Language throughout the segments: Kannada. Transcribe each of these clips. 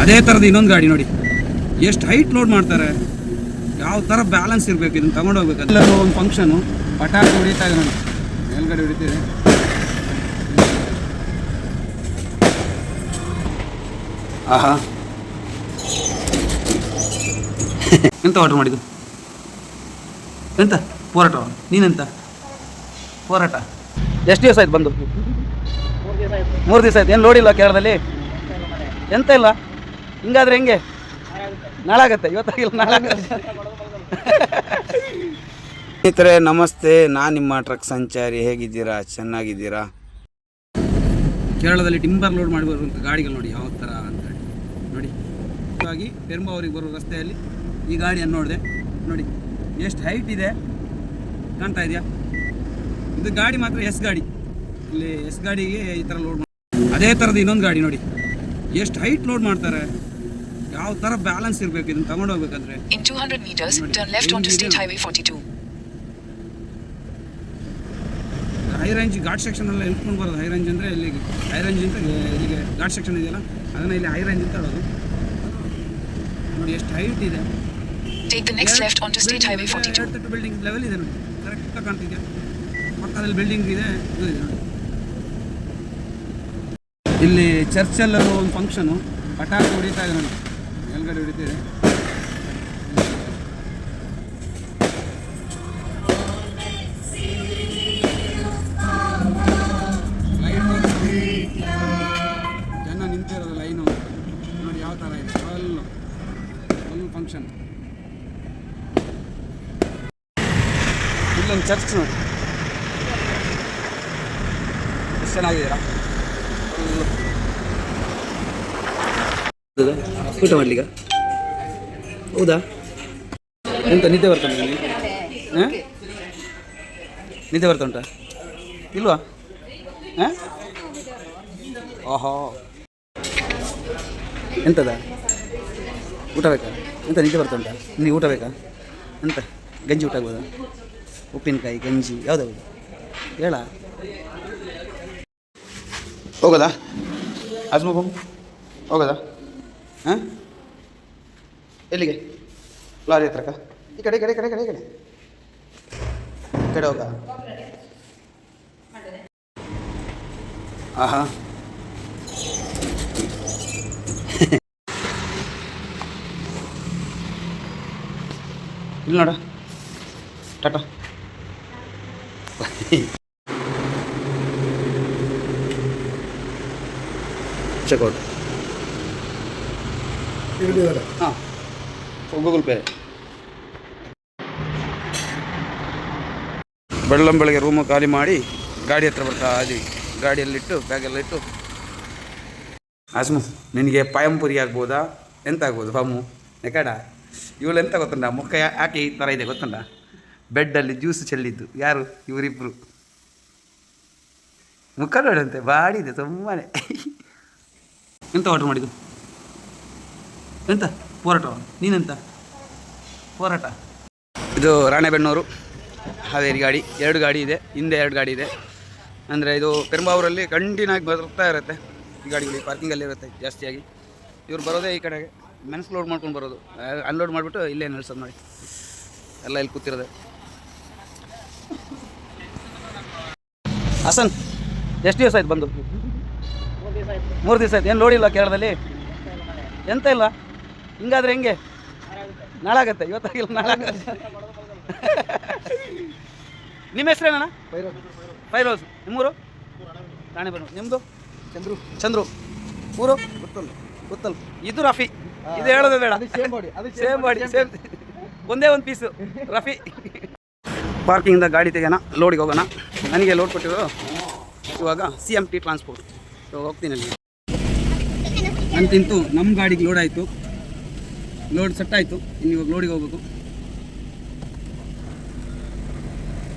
ಅದೇ ಥರದ ಇನ್ನೊಂದು ಗಾಡಿ ನೋಡಿ, ಎಷ್ಟು ಹೈಟ್ ಲೋಡ್ ಮಾಡ್ತಾರೆ, ಯಾವ ಥರ ಬ್ಯಾಲೆನ್ಸ್ ಇರಬೇಕು, ಇದನ್ನು ತಗೊಂಡು ಹೋಗ್ಬೇಕು. ಎಲ್ಲರೂ ಒಂದು ಫಂಕ್ಷನು ಪಟಾಕಿ ಹೊಡಿತಾ ಇದೆ ನೋಡಿ, ಮೇಲ್ಗಡೆ ಹೊಡಿತೀವಿ. ಆಹಾ, ಎಂತ ಆರ್ಡ್ರ್ ಮಾಡಿದ್ದು? ಎಂತ ಹೋರಾಟ? ನೀನೆಂತ ಹೋರಾಟ? ಎಷ್ಟು ದಿವಸ ಆಯ್ತು ಬಂದು? 3 ದಿವಸ ಆಯ್ತು. ಏನು ಲೋಡಿಲ್ಲ ಕೇರಳದಲ್ಲಿ? ಎಂತ ಇಲ್ಲ? ಹಿಂಗಾದ್ರೆ ಹೆಂಗೆ? ನಾಳಾಗತ್ತೆ, ಇವತ್ತಾಗಿಲ್ಲ ನಾಳಾಗತ್ತೆ. ಸ್ನೇಹಿತರೆ ನಮಸ್ತೆ, ನಾನು ನಿಮ್ಮ ಟ್ರಕ್ ಸಂಚಾರಿ. ಹೇಗಿದ್ದೀರಾ? ಚೆನ್ನಾಗಿದ್ದೀರಾ? ಕೇರಳದಲ್ಲಿ ಟಿಂಬರ್ ಲೋಡ್ ಮಾಡಿ ಬರುವಂಥ ಗಾಡಿಗಳು ನೋಡಿ ಯಾವ ಥರ ಅಂತ ಹೇಳಿ ನೋಡಿ. ಹಾಗಾಗಿ ಪೆರುಂಬಾವೂರಿಗೆ ಬರೋ ರಸ್ತೆಯಲ್ಲಿ ಈ ಗಾಡಿಯನ್ನು ನೋಡಿದೆ ನೋಡಿ, ಎಷ್ಟು ಹೈಟ್ ಇದೆ ಕಾಣ್ತಾ ಇದೆಯಾ? ಇದು ಗಾಡಿ ಮಾತ್ರ ಎಸ್ ಗಾಡಿ. ಇಲ್ಲಿ ಎಸ್ ಗಾಡಿಗೆ ಈ ಥರ ಲೋಡ್ ಅದೇ ಥರದ ಇನ್ನೊಂದು ಗಾಡಿ ನೋಡಿ, ಎಷ್ಟು ಹೈಟ್ ಲೋಡ್ ಮಾಡ್ತಾರೆ, ಯಾವ ಥರ ಬ್ಯಾಲೆನ್ಸ್ ಇರಬೇಕು, ಇದನ್ನು ತಗೊಂಡು ಹೋಗ್ಬೇಕಂದ್ರೆ. In 200 meters, turn left onto State Highway 42. High range ghat ಸೆಕ್ಷನಲ್ಲಿ ಎಲ್ಕೊಂಡು ಬರೋದು. ಹೈ ರೇಂಜ್ ಅಂದರೆ ಇಲ್ಲಿ ಹೈ ರೇಂಜ್ ಅಂತ ಈಗ ಘಾಟ್ ಸೆಕ್ಷನ್ ಇದೆಯಲ್ಲ, ಅದನ್ನು ಇಲ್ಲಿ ಹೈ ರೇಂಜ್ ಅಂತ ಹೇಳೋದು. ನೋಡಿ ಎಷ್ಟು ಹೈಟ್ ಇದೆ. Take the next left onto State Highway 42. Building level ಇದೆ ನೋಡಿ, ಕರೆಕ್ಟಾಗಿ ಕಾಣ್ತಿದೆ. ಪಕ್ಕದಲ್ಲಿ ಬಿಲ್ಡಿಂಗ್ ಇದೆ, ಇದು ಇದೆ ನೋಡಿ. ಇಲ್ಲಿ ಚರ್ಚಲ್ಲೂ ಒಂದು ಫಂಕ್ಷನು ಪಟಾಕಿ ಹೊಡಿತಾ ಇದೆ ನೋಡಿ, ಮೇಲ್ಗಡೆ ಹೊಡಿತೀವಿ. ಜನ ನಿಂತಿರೋದು ಲೈನು ನೋಡಿ ಯಾವ ಥರ ಇದೆ. Full function. ಇಲ್ಲೊಂದು ಚರ್ಚ್ ನೋಡಿ ಎಷ್ಟು ಚೆನ್ನಾಗಿದ್ದೀರಾ? ಊಟ ಮಾಡ್ಲಿಕ್ಕ? ಹೌದಾ? ಎಂತ ನಿದ್ದೆ ಬರ್ತಾ ನಿಮಗೆ? ಹಾಂ, ನಿದ್ದೆ ಬರ್ತಾ ಉಂಟಾ? ಇಲ್ವಾ? ಹಾಂ, ಓಹೋ, ಎಂತದ ಊಟ ಬೇಕಾ? ಎಂತ ನಿದ್ದೆ ಬರ್ತಾ ಉಂಟಾ? ನೀವು ಊಟ ಬೇಕಾ? ಎಂತ ಗಂಜಿ ಊಟ ಆಗ್ಬೋದಾ? ಉಪ್ಪಿನಕಾಯಿ ಗಂಜಿ ಯಾವುದಾಗ್ಬೋದು ಹೇಳ? ಹೋಗೋದಾ ಅಜ್ಮು? ಹೋಗೋದಾ? ಹಾಂ, ಎಲ್ಲಿಗೆ? ಲಾರಿ ಹತ್ರಕ್ಕ? ಈ ಕಡೆ ಕಡೆ ಕಡೆ ಕಡೆ ಕಡೆ ಕಡೆ ಹೋಗ. ಆಹಾ, ಇಲ್ಲಿ ನೋಡ ಟಾಟಾ. ಚೆಕ್ಔಟ್. ಹಾಂ, ಗೂಗಲ್ ಪೇ. ಬೆಳ್ಳಂಬೆಳಗ್ಗೆ ರೂಮು ಖಾಲಿ ಮಾಡಿ ಗಾಡಿ ಹತ್ರ ಬರ್ತಾ ಇದೀವಿ. ಗಾಡಿಯಲ್ಲಿಟ್ಟು ಬ್ಯಾಗೆಲ್ಲ ಇಟ್ಟು. ಆಸ್ಮು, ನಿನಗೆ ಪಾಯಂಪುರಿ ಆಗ್ಬೋದಾ? ಎಂತ ಆಗ್ಬೋದು ಪಾಮು? ಯಾಕಡ ಇವಳು ಎಂತ ಗೊತ್ತಂಡ? ಮುಖ ಯಾಕೆ ಈ ಥರ ಇದೆ ಗೊತ್ತಂಡ? ಬೆಡ್ಡಲ್ಲಿ ಜ್ಯೂಸ್ ಚೆಲ್ಲಿದ್ದು ಯಾರು? ಇವರಿಬ್ಬರು. ಮುಖ ನೋಡಂತೆ ಬಾಡಿದೆ ತುಂಬಾ. ಎಂತ ಆರ್ಡ್ರ್ ಮಾಡಿದ್ದು? ಎಂತ ಹೋರಾಟ? ನೀನೆಂತ ಹೋರಾಟ? ಇದು ರಾಣೆಬೆನ್ನೂರು ಹಾವೇರಿ ಗಾಡಿ. 2 ಗಾಡಿ ಇದೆ, ಹಿಂದೆ 2 ಗಾಡಿ ಇದೆ. ಅಂದರೆ ಇದು ಪೆರುಂಬಾವೂರಲ್ಲಿ ಕಂಟಿನ್ಯೂ ಆಗಿ ಬರ್ತಾ ಇರುತ್ತೆ ಈ ಗಾಡಿಗಳು. ಪಾರ್ಕಿಂಗಲ್ಲಿ ಇರುತ್ತೆ ಜಾಸ್ತಿಯಾಗಿ. ಇವ್ರು ಬರೋದೇ ಈ ಕಡೆಗೆ, ಮೆನ್ಸ್ ಲೋಡ್ ಮಾಡ್ಕೊಂಡು ಬರೋದು, ಅನ್ಲೋಡ್ ಮಾಡಿಬಿಟ್ಟು ಇಲ್ಲೇ ನಿಲ್ಸೋದು ನೋಡಿ. ಎಲ್ಲ ಇಲ್ಲಿ ಕೂತಿರೋದೆ. ಹಾಸನ್ ಎಷ್ಟು ದಿವಸ ಆಯ್ತು ಬಂದು? 3 ದಿವಸ ಆಯ್ತು. ಏನು ಲೋಡಿಲ್ಲ ಕೇರಳದಲ್ಲಿ? ಎಂತ ಇಲ್ಲ? ಹಿಂಗಾದ್ರೆ ಹೆಂಗೆ? ನಾಳಾಗತ್ತೆ, ಇವತ್ತಾಗಿಲ್ಲ ನಾಳಾಗತ್ತೆ. ನಿಮ್ಮ ಹೆಸರೇನಣ್ಣ? ಫೈರೋಸ್. ನಿಮ್ಮೂರು? ರಾಣೆಬೆನ್ನೂರು. ನಿಮ್ಮದು? ಚಂದ್ರು. ಊರು? ಗೊತ್ತಲ್ಲ. ಇದು ರಫಿ. ಇದು ಹೇಳೋದು ಬೇಡ, ಸೇಮ್ ಬಾಡಿ ಸೇಮ್, ಒಂದೇ ಒಂದು ಪೀಸು ರಫಿ. ಪಾರ್ಕಿಂಗಿಂದ ಗಾಡಿ ತೆಗೋಣ, ಲೋಡಿಗೆ ಹೋಗೋಣ. ನನಗೆ ಲೋಡ್ ಕೊಟ್ಟಿರೋ ಇವಾಗ CMT ಟ್ರಾನ್ಸ್ಪೋರ್ಟ್ ಹೋಗ್ತೀನಿ ಅಲ್ಲಿ. ಅಂತಿಂತು ನಮ್ಮ ಗಾಡಿಗೆ ಲೋಡ್ ಆಯಿತು, ಲೋಡ್ ಸೆಟ್ ಆಯಿತು. ಇನ್ನು ಇವಾಗ ಲೋಡಿಗೆ ಹೋಗ್ಬೇಕು.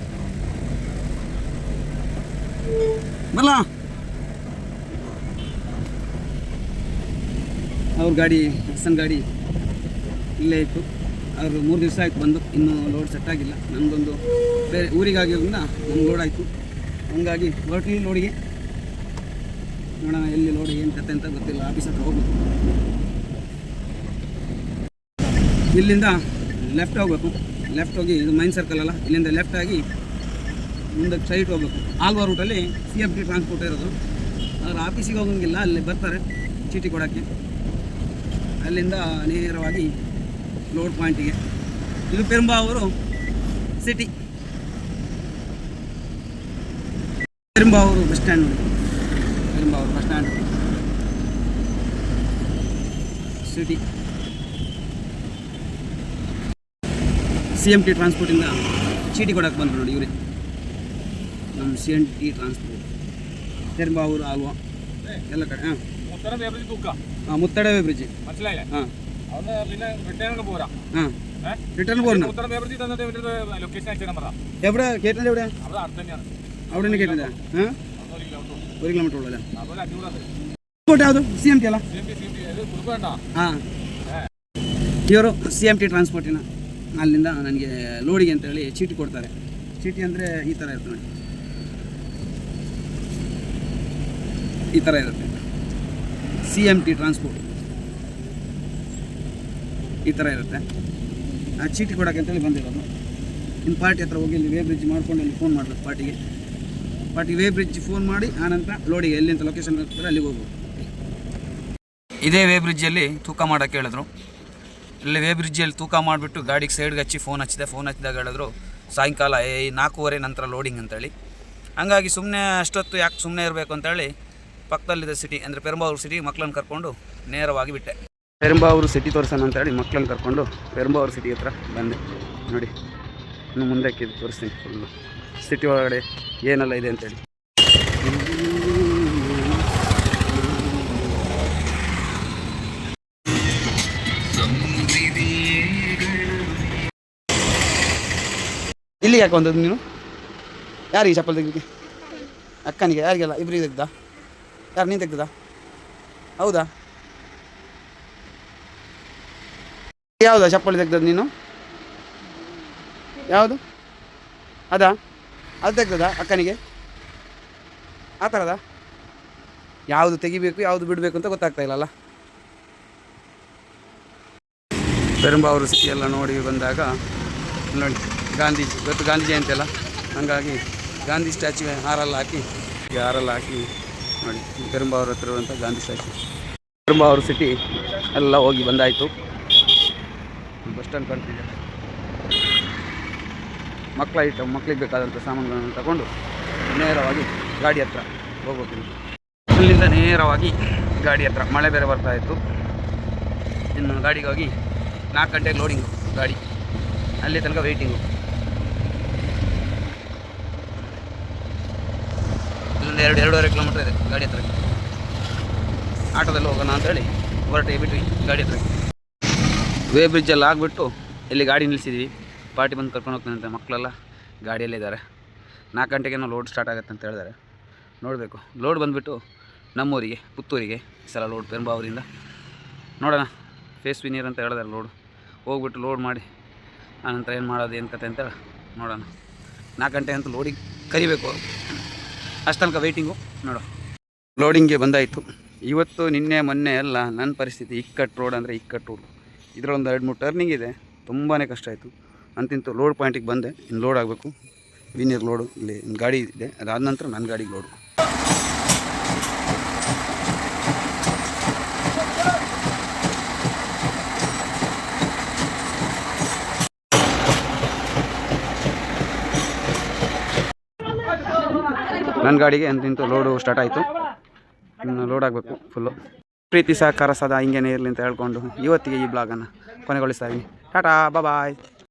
ಬಲ್ಲ ಅವ್ರ ಗಾಡಿ, ಹಸನ್ ಗಾಡಿ ಇಲ್ಲೇ ಇತ್ತು. ಅವರು 3 ದಿವಸ ಆಯ್ತು ಬಂದು, ಇನ್ನೂ ಲೋಡ್ ಸೆಟ್ ಆಗಿಲ್ಲ. ನನಗೊಂದು ಬೇರೆ ಊರಿಗಾಗಿರೋದ್ರಿಂದ ನಮ್ಗೆ ಲೋಡ್ ಆಯಿತು. ಹಂಗಾಗಿ ಹೊರಟಿ ಲೋಡಿಗೆ ನೋಡೋಣ ಎಲ್ಲಿ ಲೋಡ್ ಏನು ಕತೆ ಅಂತ ಗೊತ್ತಿಲ್ಲ. ಆಫೀಸ್ ಹತ್ರ ಹೋಗ್ಬೇಕು. ಇಲ್ಲಿಂದ ಲೆಫ್ಟ್ ಹೋಗ್ಬೇಕು. ಲೆಫ್ಟ್ ಹೋಗಿ ಇದು ಮೈನ್ ಸರ್ಕಲ್ ಅಲ್ಲ, ಇಲ್ಲಿಂದ ಲೆಫ್ಟ್ ಆಗಿ ಮುಂದಕ್ಕೆ ಸೈಡ್ ಹೋಗ್ಬೇಕು. ಆಲ್ವಾ ರೂಟಲ್ಲಿ CFT ಟ್ರಾನ್ಸ್ಪೋರ್ಟ್ ಇರೋದು. ಅವ್ರ ಆಫೀಸಿಗೆ ಹೋಗೋಂಗಿಲ್ಲ, ಅಲ್ಲಿ ಬರ್ತಾರೆ ಚೀಟಿ ಕೊಡೋಕ್ಕೆ. ಅಲ್ಲಿಂದ ನೇರವಾಗಿ ಲೋಡ್ ಪಾಯಿಂಟಿಗೆ. ಇದು ಪೆರುಂಬಾವೂರು ಸಿಟಿ. ಪೆರುಂಬಾವೂರು ಬಸ್ ಸ್ಟ್ಯಾಂಡ್ ನೋಡಿ, ಪೆರುಂಬಾವೂರು ಬಸ್ ಸ್ಟ್ಯಾಂಡ್ ಸಿಟಿ. CMT ಟ್ರಾನ್ಸ್ಪೋರ್ಟಿಂದ ಚೀಟಿ ಕೊಡೋಕ್ಕೆ ಬಂದರು ನೋಡಿ ಇವರೇ, ನಮ್ಮ CMT ಟ್ರಾನ್ಸ್ಪೋರ್ಟ್. ಪೆರುಂಬಾವೂರು ಆಲ್ವಾ ಎಲ್ಲ ಕಡೆ. ಹಾಂ മുത്തട ബ്രിഡ്ജ് ആ റിട്ടേൺ പോരണം. എവിടെ കേട്ടില്ല? എവിടെ അവിടെ തന്നെ കേട്ടില്ല. 1 കിലോമീറ്റർ ഉള്ളല്ലേ? ಯಾವುದು CMT ಅಲ್ಲ? ಹಾಂ, ಇವರು CMT ಟ್ರಾನ್ಸ್ಪೋರ್ಟಿನ. ಅಲ್ಲಿಂದ ನನಗೆ ಲೋಡಿಗೆ ಅಂತೇಳಿ ಚೀಟಿ ಕೊಡ್ತಾರೆ. ಚೀಟಿ ಅಂದರೆ ಈ ಥರ ಇರುತ್ತೆ ನೋಡಿ, ಈ ಥರ ಇರುತ್ತೆ. CMT ಟ್ರಾನ್ಸ್ಪೋರ್ಟ್ ಈ ಥರ ಇರುತ್ತೆ. ಆ ಚೀಟಿ ಕೊಡೋಕ್ಕೆ ಅಂತೇಳಿ ಬಂದಿರೋದು. ಇನ್ನು ಪಾರ್ಟಿ ಹತ್ರ ಹೋಗಿ ಇಲ್ಲಿ ವೇ ಬ್ರಿಡ್ಜ್ ಮಾಡ್ಕೊಂಡು ಇಲ್ಲಿ ಫೋನ್ ಮಾಡಬೇಕು ಪಾರ್ಟಿಗೆ ವೇ ಬ್ರಿಡ್ಜ್ ಫೋನ್ ಮಾಡಿ ಆನಂತರ ಲೋಡಿಗೆ ಎಲ್ಲಿಂತ ಲೊಕೇಶನ್ ಇರ್ತಾರೆ ಅಲ್ಲಿಗೆ ಹೋಗ್ಬೇಕು. ಇದೇ ವೇ ಬ್ರಿಡ್ಜಲ್ಲಿ ತೂಕ ಮಾಡೋಕ್ಕೆ ಹೇಳಿದ್ರು. ಇಲ್ಲಿ ವೇ ಬ್ರಿಡ್ಜಲ್ಲಿ ತೂಕ ಮಾಡಿಬಿಟ್ಟು ಗಾಡಿಗೆ ಸೈಡ್ಗೆ ಹಚ್ಚಿ ಫೋನ್ ಹಚ್ಚಿದಾಗ ಹೇಳಿದ್ರು ಸಾಯಂಕಾಲ 4:15 ನಂತರ ಲೋಡಿಂಗ್ ಅಂತೇಳಿ. ಹಂಗಾಗಿ ಸುಮ್ಮನೆ ಅಷ್ಟೊತ್ತು ಯಾಕೆ ಸುಮ್ಮನೆ ಇರಬೇಕು ಅಂತೇಳಿ ಪಕ್ಕದಲ್ಲಿದೆ ಸಿಟಿ ಅಂದರೆ ಪೆರುಂಬಾವೂರು ಸಿಟಿ ಮಕ್ಕಳನ್ನು ಕರ್ಕೊಂಡು ನೇರವಾಗಿ ಬಿಟ್ಟೆ. ಪೆರುಂಬಾವೂರು ಸಿಟಿ ತೋರಿಸೋಣ ಅಂತೇಳಿ ಮಕ್ಕಳನ್ನು ಕರ್ಕೊಂಡು ಪೆರುಂಬಾವೂರು ಸಿಟಿ ಹತ್ರ ಬಂದೆ ನೋಡಿ. ಇನ್ನು ಮುಂದಕ್ಕೆ ತೋರಿಸ್ತೀನಿ ಫುಲ್ಲು ಸಿಟಿ ಒಳಗಡೆ ಏನೆಲ್ಲ ಇದೆ ಅಂತೇಳಿ. ಇಲ್ಲಿ ಯಾಕೆ ಬಂದದ್ದು ನೀನು? ಯಾರಿಗೆ ಚಪ್ಪಲ್ ತೆಗ್ದಿದ್ದೆ? ಅಕ್ಕನಿಗೆ? ಯಾರಿಗೆಲ್ಲ? ಇಬ್ಬರಿಗೆ ತೆಗ್ದ? ಯಾರು ನೀನು ತೆಗ್ದದ? ಹೌದಾ? ಯಾವುದಾ ಚಪ್ಪಲಿ ತೆಗ್ದದ್ದು ನೀನು? ಯಾವುದು ಅದಾ? ಅದು ತೆಗ್ದದ ಅಕ್ಕನಿಗೆ? ಆ ಥರದ ಯಾವುದು ತೆಗಿಬೇಕು ಯಾವುದು ಬಿಡಬೇಕು ಅಂತ ಗೊತ್ತಾಗ್ತಾ ಇಲ್ಲಲ್ಲ. ಪೆರುಂಬಾವೂರು ಸಿಟಿ ಎಲ್ಲ ನೋಡಿ ಬಂದಾಗ ನೋಡಿ ಗಾಂಧೀಜಿ, ಇವತ್ತು ಗಾಂಧಿ ಜಯಂತಿ ಅಲ್ಲ, ಹಾಗಾಗಿ ಗಾಂಧಿ ಸ್ಟ್ಯಾಚ್ಯೂ ಹಾರೆಲ್ಲ ಹಾಕಿ ನೋಡಿ ಪೆರುಂಬಾವೂರು ಹತ್ರ ಇರುವಂಥ ಗಾಂಧಿ ಸ್ಟ್ಯಾಚ್ಯೂ. ಪೆರುಂಬಾವೂರು ಸಿಟಿ ಎಲ್ಲ ಹೋಗಿ ಬಂದಾಯಿತು. ಬಸ್ ಸ್ಟ್ಯಾಂಡ್ ಕಾಣ್ತಿದೆ. ಮಕ್ಕಳಿಗೆ ಬೇಕಾದಂಥ ಸಾಮಾನುಗಳನ್ನು ತಗೊಂಡು ನೇರವಾಗಿ ಗಾಡಿ ಹತ್ರ ಹೋಗ್ಬೇಕು. ಅಲ್ಲಿಂದ ನೇರವಾಗಿ ಗಾಡಿ ಹತ್ರ. ಮಳೆ ಬೇರೆ ಬರ್ತಾಯಿತ್ತು. ಇನ್ನು ಗಾಡಿಗೆ ಹೋಗಿ 4 ಗಂಟೆಗೆ ಲೋಡಿಂಗು ಗಾಡಿ, ಅಲ್ಲಿ ತನಕ ವೆಯ್ಟಿಂಗು. ಇಲ್ಲಿಂದ 2-2.5 ಕಿಲೋಮೀಟ್ರ್ ಇದೆ ಗಾಡಿ ಹತ್ರ. ಆಟೋದಲ್ಲಿ ಹೋಗೋಣ ಅಂತೇಳಿ ಹೊರಟೆ ಬಿಟ್ಟು ಗಾಡಿ ಹತ್ರ ವೇ ಬ್ರಿಡ್ಜಲ್ಲಿ ಆಗಿಬಿಟ್ಟು ಇಲ್ಲಿ ಗಾಡಿ ನಿಲ್ಲಿಸಿದ್ವಿ. ಪಾರ್ಟಿ ಬಂದು ಕರ್ಕೊಂಡು ಹೋಗ್ತಾನೆ ಅಂತ ಮಕ್ಕಳೆಲ್ಲ ಗಾಡಿಯಲ್ಲಿದ್ದಾರೆ. 4 ಗಂಟೆಗೇನೋ ಲೋಡ್ ಸ್ಟಾರ್ಟ್ ಆಗುತ್ತೆ ಅಂತ ಹೇಳಿದ್ದಾರೆ. ನೋಡಬೇಕು. ಲೋಡ್ ಬಂದುಬಿಟ್ಟು ನಮ್ಮೂರಿಗೆ ಪುತ್ತೂರಿಗೆ ಈ ಸಲ ಲೋಡ್ ಪೆರುಂಬಾವೂರಿಂದ ನೋಡೋಣ. ಫೇಸ್ ವಿನಿಯರ್ ಅಂತ ಹೇಳಿದಾರೆ. ಹೋಗ್ಬಿಟ್ಟು ಲೋಡ್ ಮಾಡಿ ಆನಂತರ ಏನು ಮಾಡೋದು ಏನು ಕತೆ ಅಂತೇಳಿ ನೋಡೋಣ. 4 ಗಂಟೆ ಅಂತೂ ಲೋಡಿಗೆ ಕರಿಬೇಕು. ಅಷ್ಟು ತನಕ ವೆಯ್ಟಿಂಗು ನೋಡೋ. ಲೋಡಿಂಗ್ಗೆ ಬಂದಾಯಿತು. ಇವತ್ತು ನಿನ್ನೆ ಮೊನ್ನೆ ಎಲ್ಲ ನನ್ನ ಪರಿಸ್ಥಿತಿ ಇಕ್ಕಟ್ಟು ರೋಡ್ ಅಂದರೆ ಇಕ್ಕಟ್ಟು ರೋಡ್. ಇದರೊಂದು 2-3 ಟರ್ನಿಂಗ್ ಇದೆ. ತುಂಬಾ ಕಷ್ಟ ಆಯಿತು. ಅಂತಿಂತು ಲೋಡ್ ಪಾಯಿಂಟಿಗೆ ಬಂದೆ. ಇನ್ನು ಲೋಡ್ ಆಗಬೇಕು. ವಿನಿಯರ್ ಲೋಡು ಇಲ್ಲಿ ಗಾಡಿ ಇದೆ. ಅದಾದ ನಂತರ ನನ್ನ ಗಾಡಿಗೆ ಲೋಡು. ನನ್ನ ಗಾಡಿಗೆ ಅಂತಿಂತು ಲೋಡು ಸ್ಟಾರ್ಟ್ ಆಯಿತು. ಇನ್ನು ಲೋಡ್ ಆಗಬೇಕು ಫುಲ್ಲು. ಪ್ರೀತಿ ಸಹಕಾರ ಸದಾ ಹಿಂಗೇನೇ ಇರಲಿ ಅಂತ ಹೇಳ್ಕೊಂಡು ಇವತ್ತಿಗೆ ಈ ಬ್ಲಾಗನ್ನು ಕೊನೆಗೊಳಿಸ್ತಾ ಇದ್ದೀನಿ. ಟಾಟಾ ಬಾಯ್.